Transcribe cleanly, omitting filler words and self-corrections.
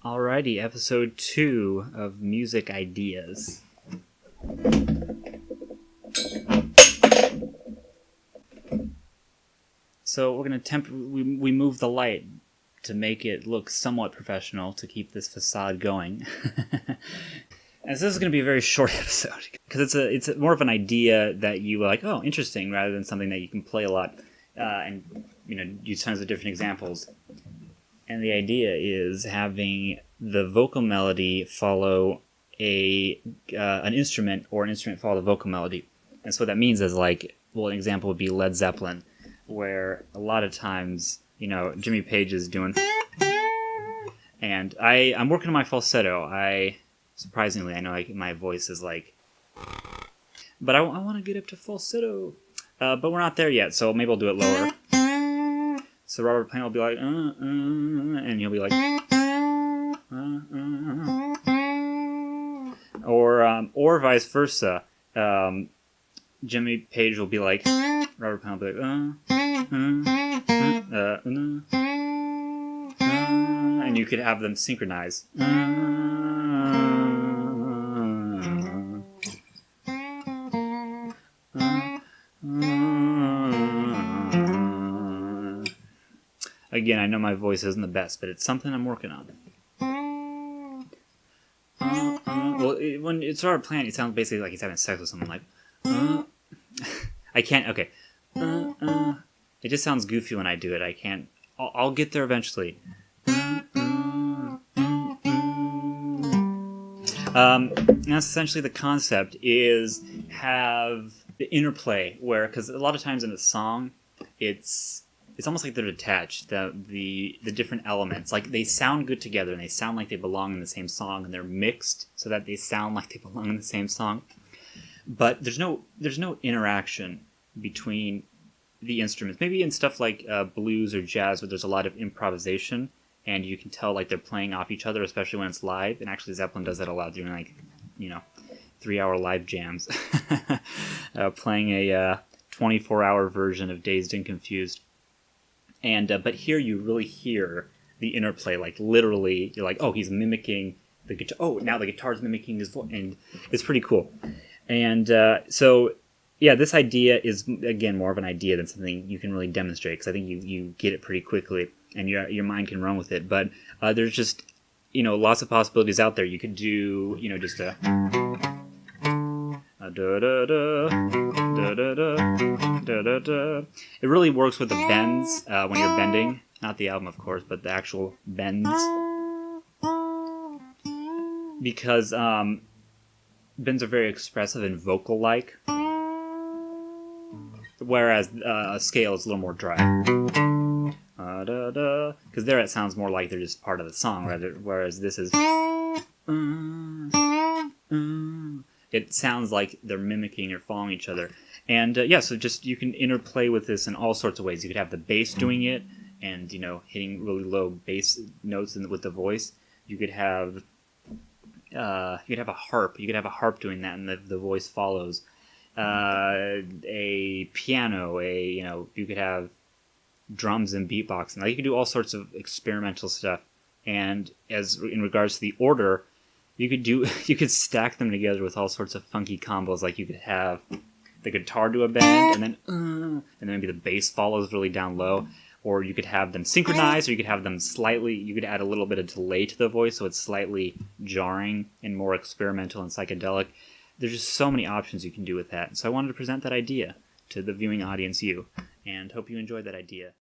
Alrighty, episode 2 of Music Ideas. So we're going to we move the light to make it look somewhat professional to keep this facade going. And so this is going to be a very short episode because it's more of an idea that you like, oh, interesting, rather than something that you can play a lot and use tons of different examples. And the idea is having the vocal melody follow an instrument, or an instrument follow the vocal melody. And so what that means is, like, well, an example would be Led Zeppelin, where a lot of times, Jimmy Page is doing, and I'm working on my falsetto. Surprisingly, I know my voice is like, but I want to get up to falsetto, but we're not there yet, so maybe I'll do it lower. So Robert Plant will be like, and he'll be like, or vice versa. Jimmy Page will be like, Robert Plant will be like, and you could have them synchronize. Again, I know my voice isn't the best, but it's something I'm working on. When it's Robert Plant, it sounds basically like he's having sex with someone. Like, I can't. Okay, it just sounds goofy when I do it. I can't. I'll get there eventually. That's essentially the concept. Is have the interplay where, because a lot of times in a song, it's almost like they're detached, the different elements. Like, they sound good together, and they sound like they belong in the same song, and they're mixed so that they sound like they belong in the same song. But there's no interaction between the instruments. Maybe in stuff like blues or jazz, where there's a lot of improvisation, and you can tell like they're playing off each other, especially when it's live. And actually, Zeppelin does that a lot during 3-hour live jams, playing a 24-hour version of Dazed and Confused. And but here you really hear the interplay, like literally, you're like, oh, he's mimicking the guitar. Oh, now the guitar's mimicking his voice, and it's pretty cool. And so, yeah, this idea is, again, more of an idea than something you can really demonstrate, because I think you get it pretty quickly, and your mind can run with it. But there's just, lots of possibilities out there. You could do, just a da da da da da da da da. It really works with the bends when you're bending, not the album, of course, but the actual bends, because bends are very expressive and vocal-like, whereas a scale is a little more dry. Because there it sounds more like they're just part of the song, whereas this is. It sounds like they're mimicking or following each other. And so just you can interplay with this in all sorts of ways. You could have the bass doing it and, hitting really low bass notes with the voice. You could have a harp. You could have a harp doing that, and the voice follows. A piano. You could have drums and beatboxing. Like, you could do all sorts of experimental stuff. And as in regards to the order, you could stack them together with all sorts of funky combos. Like, you could have the guitar do a bend, and then maybe the bass follows really down low. Or you could have them synchronized, or you could have them you could add a little bit of delay to the voice, so it's slightly jarring and more experimental and psychedelic. There's just so many options you can do with that. So I wanted to present that idea to the viewing audience, and hope you enjoyed that idea.